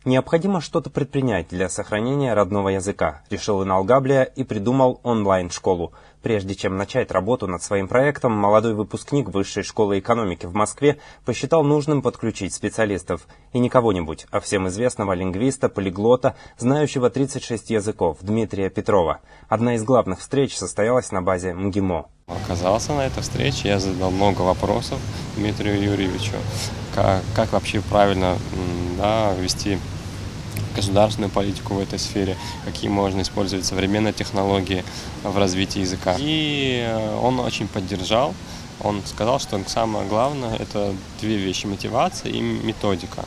Необходимо что-то предпринять для сохранения родного языка, решил Иналгаблия и придумал онлайн-школу. Прежде чем начать работу над своим проектом, молодой выпускник Высшей школы экономики в Москве посчитал нужным подключить специалистов. И не кого-нибудь, а всем известного лингвиста, полиглота, знающего 36 языков, Дмитрия Петрова. Одна из главных встреч состоялась на базе МГИМО. Оказался на этой встрече, я задал много вопросов Дмитрию Юрьевичу, как вообще правильно вести государственную политику в этой сфере, какие можно использовать современные технологии в развитии языка. И он очень поддержал, он сказал, что самое главное – это две вещи – мотивация и методика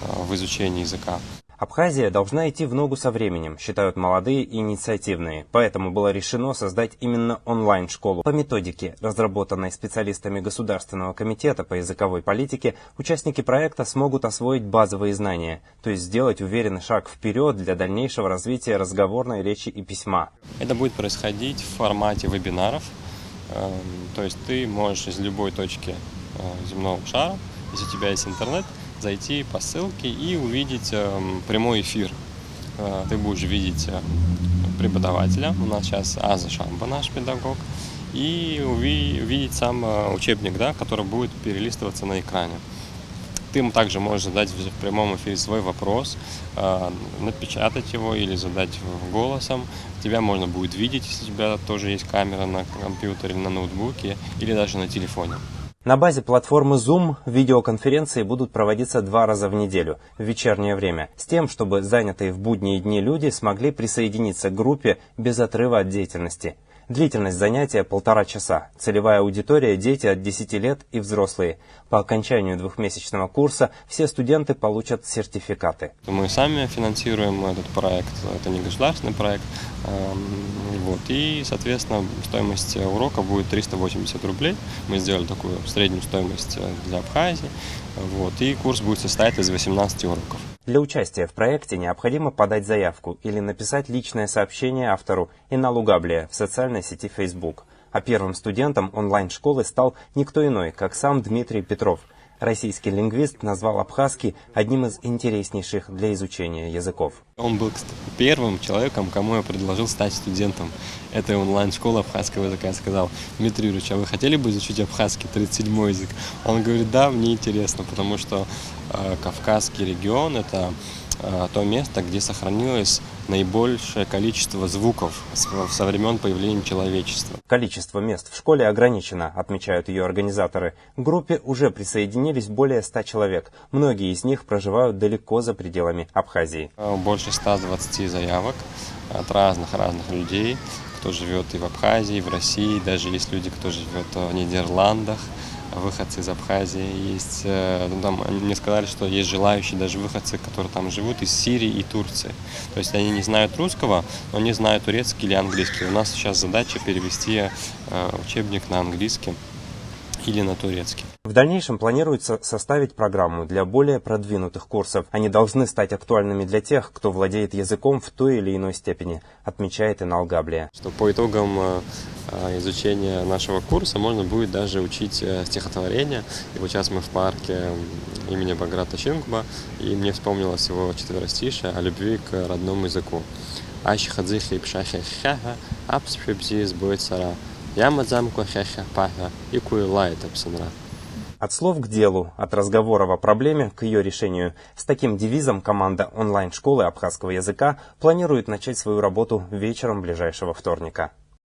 в изучении языка. Абхазия должна идти в ногу со временем, считают молодые и инициативные. Поэтому было решено создать именно онлайн-школу. По методике, разработанной специалистами Государственного комитета по языковой политике, участники проекта смогут освоить базовые знания, то есть сделать уверенный шаг вперед для дальнейшего развития разговорной речи и письма. Это будет происходить в формате вебинаров, то есть ты можешь из любой точки земного шара, если у тебя есть интернет, зайти по ссылке и увидеть прямой эфир. Ты будешь видеть преподавателя, у нас сейчас Аза Шамба, наш педагог, и увидеть сам учебник, который будет перелистываться на экране. Ты также можешь задать в прямом эфире свой вопрос, напечатать его или задать голосом. Тебя можно будет видеть, если у тебя тоже есть камера на компьютере, на ноутбуке или даже на телефоне. На базе платформы Zoom видеоконференции будут проводиться 2 раза в неделю, в вечернее время, с тем, чтобы занятые в будние дни люди смогли присоединиться к группе без отрыва от деятельности. Длительность занятия 1,5 часа. Целевая аудитория – дети от 10 лет и взрослые. По окончанию 2-месячного курса все студенты получат сертификаты. Мы сами финансируем этот проект, это не государственный проект. И, соответственно, стоимость урока будет 380 рублей. Мы сделали такую среднюю стоимость для Абхазии. И курс будет состоять из 18 уроков. Для участия в проекте необходимо подать заявку или написать личное сообщение автору Иналгаблия в социальной сети Facebook. А первым студентом онлайн-школы стал никто иной, как сам Дмитрий Петров. Российский лингвист назвал абхазский одним из интереснейших для изучения языков. Он был первым человеком, кому я предложил стать студентом этой онлайн-школы абхазского языка. Я сказал: Дмитрий Юрьевич, а вы хотели бы изучить абхазский, 37-й язык? Он говорит: да, мне интересно, потому что Кавказский регион – это то место, где сохранилось наибольшее количество звуков со времен появления человечества. Количество мест в школе ограничено, отмечают ее организаторы. К группе уже присоединились более 100 человек. Многие из них проживают далеко за пределами Абхазии. Больше 120 заявок от разных людей, кто живет и в Абхазии, и в России. Даже есть люди, кто живет в Нидерландах. Выходцы из Абхазии есть, мне сказали, что есть желающие даже выходцы, которые там живут, из Сирии и Турции. То есть они не знают русского, но они знают турецкий или английский. У нас сейчас задача перевести учебник на английский или на турецкий. В дальнейшем планируется составить программу для более продвинутых курсов. Они должны стать актуальными для тех, кто владеет языком в той или иной степени, отмечает Иналгаблия. Что по итогам изучения нашего курса можно будет даже учить стихотворение. И вот сейчас мы в парке имени Баграта Чингба, и мне вспомнилось его четверостишее о любви к родному языку. Ащихадзихи пшахихаха, апсшибзи сбоит сара. Ямадзамку хяха паха и куилает апсанра. От слов к делу, от разговора о проблеме к ее решению. С таким девизом команда онлайн-школы абхазского языка планирует начать свою работу вечером ближайшего вторника.